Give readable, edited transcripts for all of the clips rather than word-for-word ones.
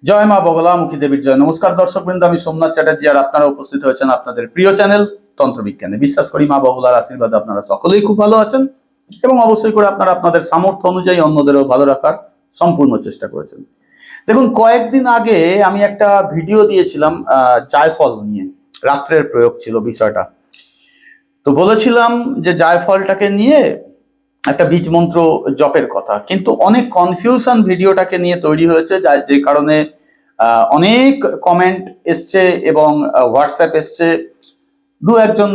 জয় মা বগলামুখী দেবীর জয়। নমস্কার দর্শকবৃন্দ, আমি সোমনাথ চ্যাটার্জি আর আপনারা উপস্থিত হয়েছেন আপনাদের প্রিয় চ্যানেল তন্ত্রবিজ্ঞানে। বিশ্বাস করি মা বগলার আশীর্বাদে আপনারা সকলেই খুব ভালো আছেন এবং অবশ্যই করে আপনারা আপনাদের সামর্থ্য অনুযায়ী অন্যদেরও ভালো রাখার সম্পূর্ণ চেষ্টা করেছেন। দেখুন, কয়েকদিন আগে আমি একটা ভিডিও দিয়েছিলাম জায়ফল নিয়ে, রাত্রের প্রয়োগ ছিল বিষয়টা। তো বলেছিলাম যে জায়ফলটাকে নিয়ে একটা বীজ মন্ত্র জপের কথা, কিন্তু অনেক কনফিউশন ভিডিওটাকে নিয়ে তৈরি হয়েছে, যে কারণে অনেক কমেন্ট এসছে এবং হোয়াটসঅ্যাপ এসছে। দু একজন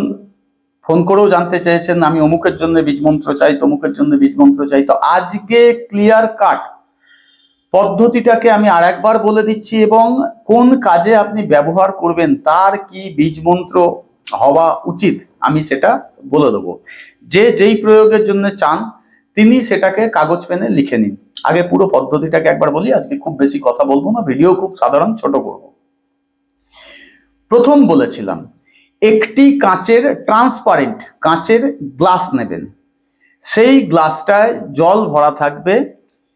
ফোন করেও জানতে চেয়েছেন আমি অমুকের জন্য বীজ মন্ত্র চাই, তমুকের জন্য বীজ মন্ত্র চাই। তো আজকে ক্লিয়ার কাট পদ্ধতিটাকে আমি আর একবার বলে দিচ্ছি এবং কোন কাজে আপনি ব্যবহার করবেন, তার কি বীজ মন্ত্র হওয়া উচিত আমি সেটা বলে দেবো। যে যেই প্রয়োগের জন্য চান তিনি সেটাকে কাগজ পেনে লিখে নিন। আগে পুরো পদ্ধতিটাকে একবার বলি, আজকে খুব বেশি কথা বলবো না, ভিডিও খুব সাধারণ ছোট করব। প্রথম বলেছিলাম একটি কাঁচের ট্রান্সপারেন্ট কাঁচের গ্লাস নেবেন, সেই গ্লাসটায় জল ভরা থাকবে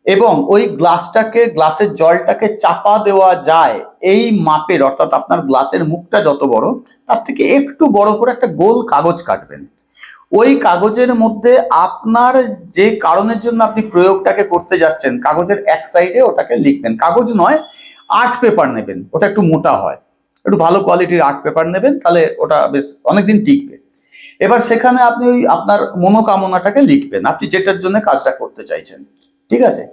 এবং ওই গ্লাসের জলটাকে চাপা দেওয়া যায় এই মাপের, অর্থাৎ আপনার গ্লাসের মুখটা যত বড় তার থেকে একটু বড় করে একটা গোল কাগজ কাটবেন। ওই কাগজের মধ্যে আপনার যে কারণের জন্য আপনি প্রয়োগটাকে করতে যাচ্ছেন কাগজের এক সাইডে ওটাকে লিখবেন। কাগজ নয়, আর্ট পেপার নেবেন, ওটা একটু মোটা হয়, একটু ভালো কোয়ালিটির আর্ট পেপার নেবেন, তাহলে ওটা বেশ অনেকদিন টিকবে। এবার সেখানে আপনি ওই আপনার মনোকামনাটাকে লিখবেন, আপনি যেটার জন্য কাজটা করতে চাইছেন। ঠিক আছে?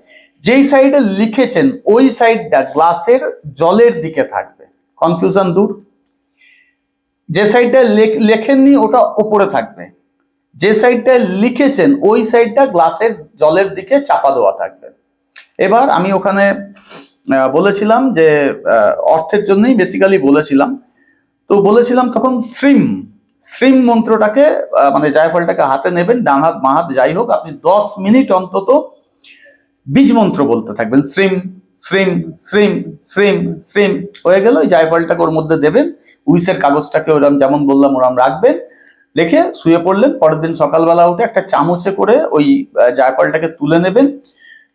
যেই সাইডে লিখেছেন ওই সাইডটা গ্লাসের জলের দিকে থাকবে, কনফিউশন দূর। যে সাইডটা লেখেননি ওটা উপরে থাকবে, যে সাইডটা লিখেছেন ওই সাইডটা গ্লাসের জলের দিকে চাপা দেওয়া থাকবে। এবার আমি ওখানে বলেছিলাম যে অর্থের জন্যই বেসিক্যালি বলেছিলাম। তো বলেছিলাম তখন শ্রীম মন্ত্রটাকে মানে জায়ফলটাকে হাতে নেবেন, ডান হাত বাঁ হাত যাই হোক, আপনি 10 মিনিট অন্তত বীজ মন্ত্র বলতে থাকবেন। শ্রীম শ্রীম শ্রীম শ্রীম শ্রীম হয়ে গেল। ওই জায়ফলটাকে ওর মধ্যে দেবেন, উইসের কাগজটাকে ওরম যেমন বললাম ওরম রাখবেন, রেখে শুয়ে পড়লেন। পরের দিন সকালবেলা উঠে একটা চামচে করে ওই জায়ফলটাকে তুলে নেবেন,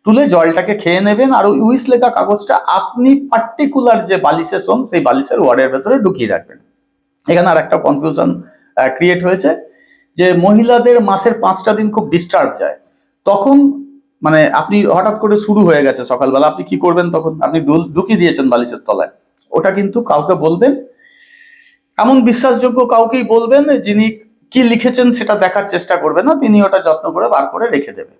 তুলে জলটাকে খেয়ে নেবেন। আর ওই উইস লেখা কাগজটা আপনি পার্টিকুলার যে বালিশে শোন সেই বালিশের ওয়ার্ডের ভেতরে ঢুকিয়ে রাখবেন। এখানে আর একটা কনফিউশন ক্রিয়েট হয়েছে যে মহিলাদের মাসের 5টা দিন খুব ডিস্টার্ব যায়, তখন মানে আপনি হঠাৎ করে শুরু হয়ে গেছে সকালবেলা, আপনি কি করবেন? তখন আপনি ঢুকিয়ে দিয়েছেন বালিশের তলায়। ওটা কিন্তু কাউকে বলবেন, এমন বিশ্বাসযোগ্য কাউকেই বলবেন যিনি কি লিখেছেন সেটা দেখার চেষ্টা করবেন না, তিনি ওটা যত্ন করে বার করে রেখে দেবেন।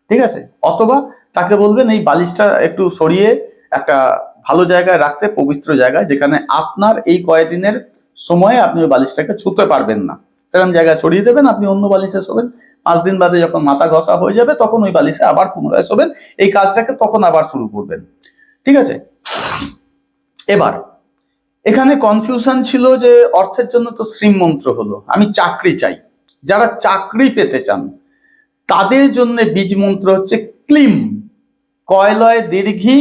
ঠিক আছে? অথবা তাকে বলবেন এই বালিশটা একটু সরিয়ে একটা ভালো জায়গায় রাখতে, পবিত্র জায়গায়, যেখানে আপনার এই কয়েকদিনের সময়ে আপনি ওই বালিশটাকে ছুঁতে পারবেন না, সেরকম জায়গায় সরিয়ে দেবেন। আপনি অন্য বালিশে শোবেন, 5 দিন বাদে যখন মাথা ঘষা হয়ে যাবে তখন ওই বালিশে আবার পুনরায় শোবেন। এই কাজটাকে তখন আবার শুরু করবেন। ঠিক আছে? এবার এখানে কনফিউশন ছিল যে অর্থের জন্য তো শ্রীম মন্ত্র হলো, আমি চাকরি চাই। যারা চাকরি পেতে চান তাদের জন্য বীজ মন্ত্র হচ্ছে ক্লিম, কয়লয় দীর্ঘি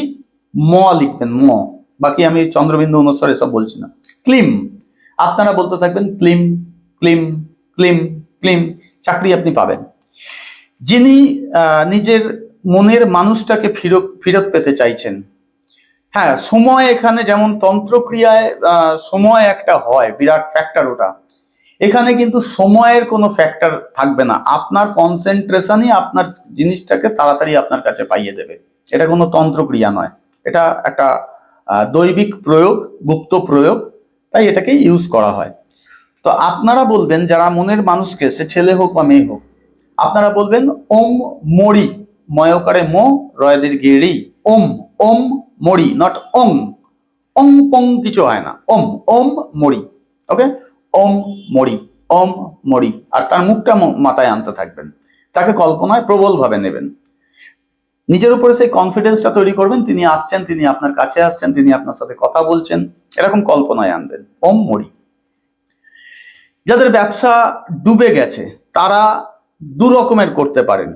ম লিখবেন, ম। বাকি আমি চন্দ্রবিন্দু অনুসার এসব বলছি না। ক্লিম, আপনারা বলতে থাকবেন ক্লিম ক্লিম ক্লিম ক্লিম, চাকরি আপনি পাবেন। যিনি নিজের মনের মানুষটাকে ফিরত পেতে চাইছেন, হ্যাঁ, সময় এখানে যেমন তন্ত্রক্রিয়ায় সময় একটা হয় বিরাট ফ্যাক্টর, ওটা এখানে কিন্তু সময়ের কোনো ফ্যাক্টর থাকবে না। আপনার কনসেন্ট্রেশনই আপনার জিনিসটাকে তাড়াতাড়ি আপনার কাছে পাইয়ে দেবে। এটা কোনো তন্ত্রক্রিয়া নয়, এটা একটা দৈবিক প্রয়োগ, গুপ্ত প্রয়োগ, তাই এটাকে ইউজ করা হয়। তো আপনারা বলবেন, যারা মনের মানুষকে, সে ছেলে হোক বা মেয়ে হোক, আপনারা বলবেন ওম মরি, ময়কারে মো রয়দের গেড়ি, ওম ওম মরি, নট ওং। ওং পং কিছু হয় না, ওম ওম মরি। ওকে? ওম মরি, ওম মরি। আর তার মুখটা মাথায় আনতে থাকবেন, তাকে কল্পনায় প্রবল ভাবে নেবেন। নিজের উপরে সেই কনফিডেন্সটা তৈরি করবেন, তিনি আসছেন, তিনি আপনার কাছে আসছেন, তিনি আপনার সাথে কথা বলছেন, এরকম কল্পনায় আনবেন। ওম মরি। যাদের ব্যবসা ডুবে গেছে তারা 2 রকমের করতে পারেন।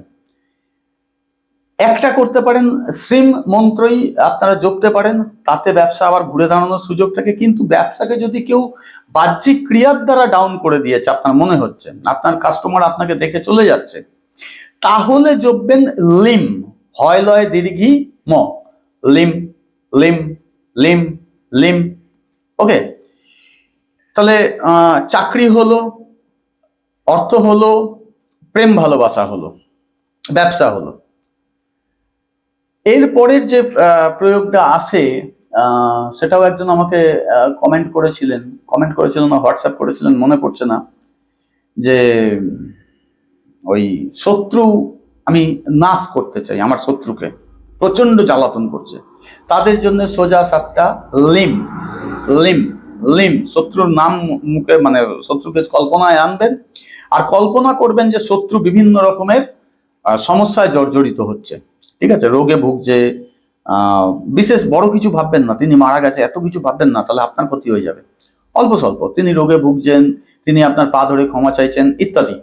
একটা করতে পারেন শ্রীম মন্ত্রই আপনারা জপতে পারেন, তাতে ব্যবসা আবার ঘুরে দাঁড়ানোর সুযোগ থাকে। কিন্তু ব্যবসাকে যদি কেউ বাহ্যিক ক্রিয়ার দ্বারা ডাউন করে দিয়েছে, আপনার মনে হচ্ছে আপনার কাস্টমার আপনাকে দেখে চলে যাচ্ছে, তাহলে জপবেন লিম, হয় লয় দীর্ঘি ম, লিম লিম লিম লিম। ওকে, তাহলে চাকরি হলো, অর্থ হলো, প্রেম ভালোবাসা হলো, ব্যবসা হলো। এরপরের যে প্রয়োগটা আসে সেটাও একজন আমাকে কমেন্ট করেছিলেন না হোয়াটসঅ্যাপ করেছিলেন, মনে পড়ছে না, যে ওই শত্রু আমি নাশ করতে চাই, আমার শত্রুকে প্রচন্ড জ্বালাতন করছে, তাদের জন্য সোজা সাপটা লিম লিম লিম। শত্রুর নাম মুখে, মানে শত্রুকে কল্পনায় আনবেন আর কল্পনা করবেন যে শত্রু বিভিন্ন রকমের সমস্যায় জর্জরিত হচ্ছে, ঠিক আছে, রোগে ভুগছে। বিশেষ বড় কিছু ভাববেন না, তিনি মারা গেছে এত কিছু ভাববেন না, তাহলে আপনার ক্ষতি হয়ে যাবে। অল্প স্বল্প তিনি রোগে ভুগছেন, তিনি আপনার পা ধরে ক্ষমা চাইছেন ইত্যাদি,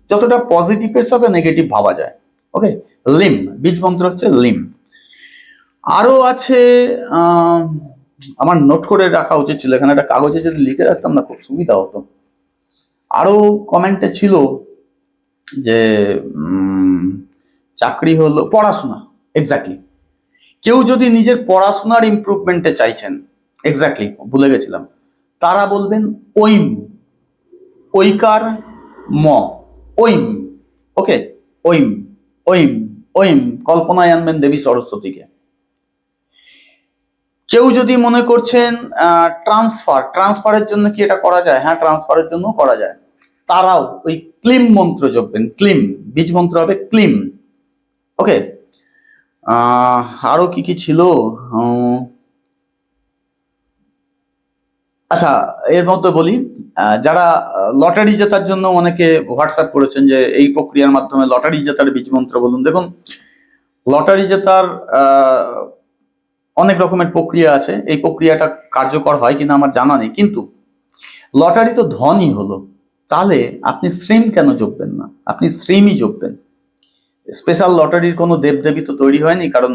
যতটা পজিটিভের সাথে নেগেটিভ ভাবা যায়। ওকে, লিম, বীজ মন্ত্র হচ্ছে লিম। আরো আছে, আমার নোট করে রাখা উচিত ছিল, এখানে একটা কাগজে যদি লিখে রাখতাম না খুব সুবিধা হতো। আরো কমেন্টে ছিল যে চাকরি হলো, পড়াশোনা, এক্স্যাক্টলি, কেউ যদি নিজের পড়াশোনার ইমপ্রুভমেন্টে চাইছেন, এক্স্যাক্টলি ভুলে গেছিলাম, তারা বলবেন ওইম, ঐকার ম, ওইম। ওকে, ওইম ওইম ওইম, কল্পনায় আনবেন দেবী সরস্বতীকে। কেউ যদি মনে করছেন ট্রান্সফারের জন্য কি এটা করা যায়, হ্যাঁ ট্রান্সফারের জন্য করা যায়, তারাও ওই ক্লিম মন্ত্র জপবেন, ক্লিম, বীজ মন্ত্র হবে ক্লিম। ওকে, আরো কি কি ছিল, আচ্ছা এর মধ্যে বলি, যারা লটারি জেতার জন্য অনেকে হোয়াটসঅ্যাপ করেছেন যে এই প্রক্রিয়ার মাধ্যমে লটারি জেতার বীজ মন্ত্র বলুন। দেখুন, লটারি জেতার অনেক রকমের প্রক্রিয়া আছে, এই প্রক্রিয়াটা কার্যকর হয় কিনা আমার জানা নেই, কিন্তু লটারি তো ধনই হলো, তাহলে আপনি শ্রীম কেন যোগবেন না, আপনি শ্রীমই যোগবেন। স্পেশাল লটারির কোনো দেবদেবী তো তৈরি হয়নি, কারণ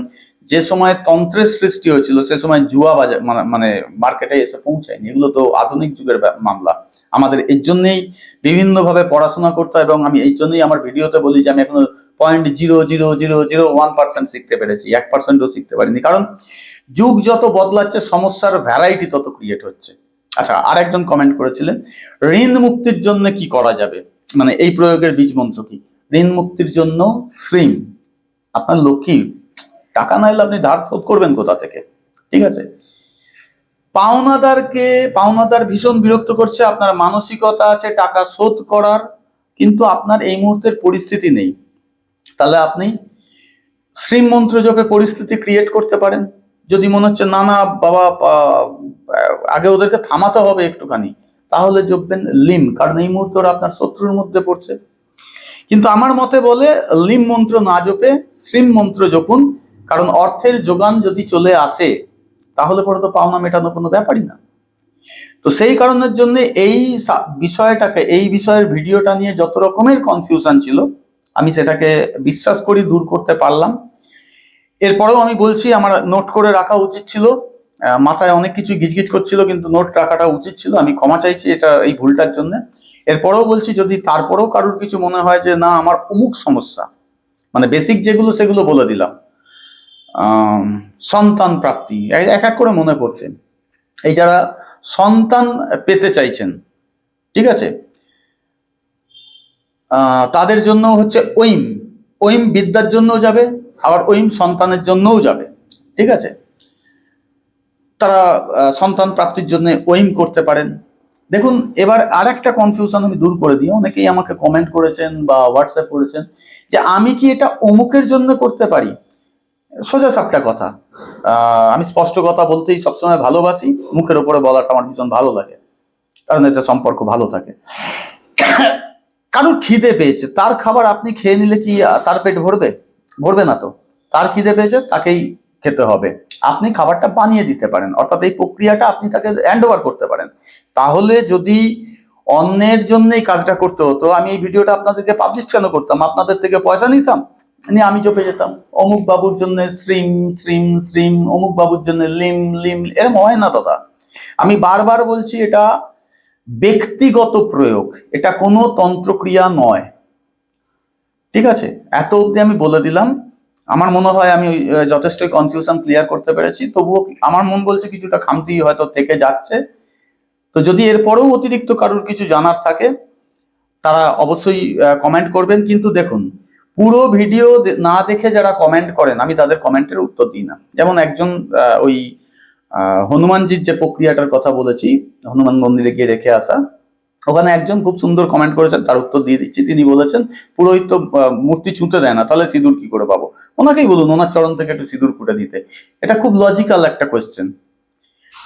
যে সময় তন্ত্রের সৃষ্টি হয়েছিল সে সময় জুয়া বাজার মানে মার্কেটে এসে পৌঁছায়নি, এগুলো তো আধুনিক যুগের মামলা। আমাদের এর জন্যই বিভিন্নভাবে পড়াশোনা করতে হয়, এবং আমি এই জন্যই আমার ভিডিওতে বলি যে আমি এখনো 0.00001% শিখতে পেরেছি, 1%ও শিখতে পারিনি, কারণ যুগ যত বদলাচ্ছে সমস্যার ভ্যারাইটি তত ক্রিয়েট হচ্ছে। আচ্ছা, আর একজন কমেন্ট করেছিলেন ঋণ মুক্তির জন্য কি করা যাবে, মানে এই প্রয়োগের বীজ মন্ত্র কি। ঋণ মুক্তির জন্য শ্রীম, আপনার লক্ষ্মী, টাকা না এলে আপনি ধার শোধ করবেন কোথা থেকে, ঠিক আছে। পাওনাদার ভীষণ বিরক্ত করছে, আপনার মানসিকতা আছে টাকা শোধ করার, কিন্তু আপনার এই মুহূর্তের পরিস্থিতি নেই, তাহলে আপনি শ্রীম মন্ত্র যোগে পরিস্থিতি ক্রিয়েট করতে পারেন। যদি মনে হচ্ছে না না বাবা, আগে ওদেরকে থামাতে হবে একটুখানি, তাহলে যোগবেন লিম, কারণ এই মুহূর্তে ওরা আপনার শত্রুর মধ্যে পড়ছে। কিন্তু আমার মতে বলে লিম মন্ত্র না জপে শ্রীম মন্ত্র জপুন, কারণ অর্থের যোগান যদি চলে আসে তাহলে পরে তো পাওনা মেটানো কোনো ব্যাপারই না। তো সেই কারণের জন্য এই বিষয়টাকে, এই বিষয়ের ভিডিওটা নিয়ে যত রকমের কনফিউশন ছিল আমি সেটাকে বিশ্বাস করি দূর করতে পারলাম। এরপরেও আমি বলছি আমার নোট করে রাখা উচিত ছিল, মাথায় অনেক কিছু গিজগিজ করছিল, কিন্তু নোট রাখাটা উচিত ছিল, আমি ক্ষমা চাইছি এটা, এই ভুলটার জন্য। এরপরেও বলছি, যদি তারপরেও কারোর কিছু মনে হয় যে না আমার অমুক সমস্যা, মানে বেসিক যেগুলো সেগুলো বলে দিলাম, সন্তান প্রাপ্তি এক এক করে মনে পড়ছে, এই যারা সন্তান পেতে চাইছেন, ঠিক আছে, তাদের জন্য হচ্ছে ওইম, ওইম বিদ্যার জন্য যাবে, আবার ওইম সন্তানের জন্যও যাবে, ঠিক আছে। তারা সন্তান প্রাপ্তির জন্য ওইম করতে পারেন। দেখুন, এবার আর একটা কনফিউশন আমি দূর করে দিই, অনেকেই আমাকে কমেন্ট করেছেন বা হোয়াটসঅ্যাপ করেছেন যে আমি কি এটা অমুকের জন্য করতে পারি। সোজা সাপটা কথা, আমি স্পষ্ট কথা বলতেই সবসময় ভালোবাসি, মুখের উপরে বলাটা আমার ভীষণ ভালো লাগে, কারণ এতে সম্পর্ক ভালো থাকে। কারোর খিদে পেয়েছে, তার খাবার আপনি খেয়ে নিলে কি তার পেট ভরবে? ভরবে না তো। তার খিদে পেয়েছে, তাকেই খেতে হবে। আপনি খাবারটা বানিয়ে দিতে পারেন, অর্থাৎ এই প্রক্রিয়াটা আপনি তাকে হ্যান্ড ওভার করতে পারেন। তাহলে যদি অন্যের জন্য এই কাজটা করতে হতো, আমি এই ভিডিওটা আপনাদেরকে পাবলিশ কেন করতাম, আপনাদের থেকে পয়সা নিতাম, নিয়ে আমি চপে যেতাম অমুক বাবুর জন্য শ্রীম শ্রীম শ্রীম, অমুক বাবুর জন্য লিম লিম, এরকম হয় না দাদা। আমি বারবার বলছি, এটা ব্যক্তিগত প্রয়োগ, এটা কোনো তন্ত্রক্রিয়া নয়, ঠিক আছে। এত অবধি আমি বলে দিলাম। আমার মনে হয় আমি যথেষ্টই কনফিউশন ক্লিয়ার করতে পেরেছি, তবুও আমার মন বলছে কিছুটা খামতি হয়তো থেকে যাচ্ছে। তো যদি এরপরেও অতিরিক্ত কারোর কিছু জানার থাকে তারা অবশ্যই কমেন্ট করবেন। কিন্তু দেখুন, পুরো ভিডিও না দেখে যারা কমেন্ট করেন আমি তাদের কমেন্টের উত্তর দিই না। যেমন একজন ওই হনুমানজির যে প্রক্রিয়াটার কথা বলেছি, হনুমান মন্দিরে গিয়ে রেখে আসা, ওখানে একজন খুব সুন্দর কমেন্ট করেছেন, তার উত্তর দিয়ে দিচ্ছি। তিনি বলেছেন পুরোহিত তো মূর্তি ছুঁতে দেয় না, তাহলে সিঁদুর কি করে পাবো? ওনাকেই বলুন ওনার চরণ থেকে একটু সিঁদুর ফুটে দিতে। এটা খুব লজিক্যাল একটা কোয়েশ্চেন,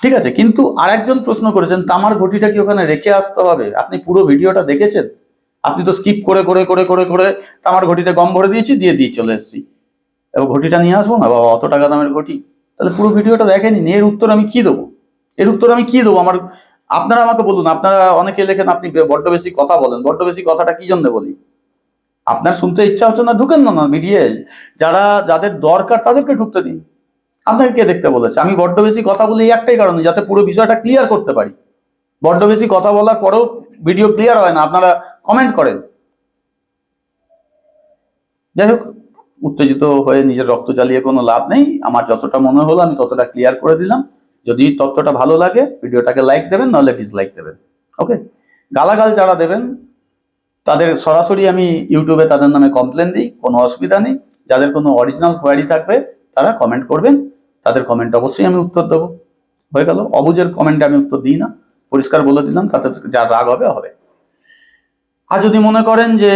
ঠিক আছে। কিন্তু আরেকজন প্রশ্ন করেছেন তামার ঘটিটা কি ওখানে রেখে আসতে হবে? আপনি পুরো ভিডিওটা দেখেছেন? আপনি তো স্কিপ করে করে করে করে করে তামার ঘটিতে গম ভরে দিয়েছি, দিয়ে চলে এসেছি, এবার ঘটিটা নিয়ে আসবো না বাবা, অত টাকা দামের ঘটি? তাহলে পুরো ভিডিওটা দেখেনি, এর উত্তর আমি কি দেবো? এর উত্তর আমি কি দেবো? আমার, আপনারা আমাকে বলুন। আপনারা অনেকে লেখেন আপনি বড্ড বেশি কথা বলেন। বড্ড বেশি কথাটা কি জন্য বলি? আপনার শুনতে ইচ্ছা হচ্ছে না, ঢুকেন না ভিডিও। যাদের দরকার তাদেরকে ঢুকতে দিন। আপনাকে কে দেখতে বলেছে? আমি বড্ড বেশি কথা বলি এই একটাই কারণে, যাতে পুরো বিষয়টা ক্লিয়ার করতে পারি। বড্ড বেশি কথা বলার পরেও ভিডিও ক্লিয়ার হয় না, আপনারা কমেন্ট করেন। যাই হোক, উত্তেজিত হয়ে নিজের রক্ত জ্বালিয়ে কোনো লাভ নেই। আমার যতটা মনে হলো আমি ততটা ক্লিয়ার করে দিলাম। যদি তথ্যটা ভালো লাগে ভিডিওটাকে লাইক দেবেন, নাহলে ডিসলাইক দেবেন। ওকে। গালাগাল যারা দেবেন তাদের সরাসরি আমি ইউটিউবে তাদের নামে কমপ্লেন দিই, কোনো অসুবিধা নেই। যাদের কোনো অরিজিনাল কোয়ারি থাকবে তারা কমেন্ট করবেন, তাদের কমেন্ট অবশ্যই আমি উত্তর দেবো। হয়ে গেল। অবুজের কমেন্টে আমি উত্তর দিই না, পরিষ্কার বলে দিলাম। তাতে যা রাগ হবে হবে। আর যদি মনে করেন যে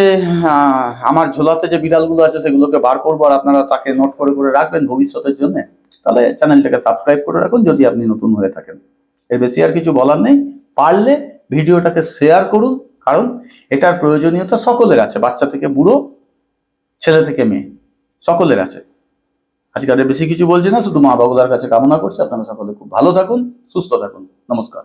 আমার ঝোলাতে যে বিড়ালগুলো আছে সেগুলোকে বার করবো আর আপনারা তাকে নোট করে করে রাখবেন ভবিষ্যতের জন্য, তাহলে চ্যানেলটাকে সাবস্ক্রাইব করে রাখুন যদি আপনি নতুন হয়ে থাকেন। এর বেশি আর কিছু বলার নেই। পারলে ভিডিওটাকে শেয়ার করুন, কারণ এটার প্রয়োজনীয়তা সকলের আছে, বাচ্চা থেকে বুড়ো, ছেলে থেকে মেয়ে, সকলের আছে। আজকে আর বেশি কিছু বলছি না, শুধু মা বাবুদার কাছে কামনা করছি আপনারা সকলে খুব ভালো থাকুন, সুস্থ থাকুন। নমস্কার।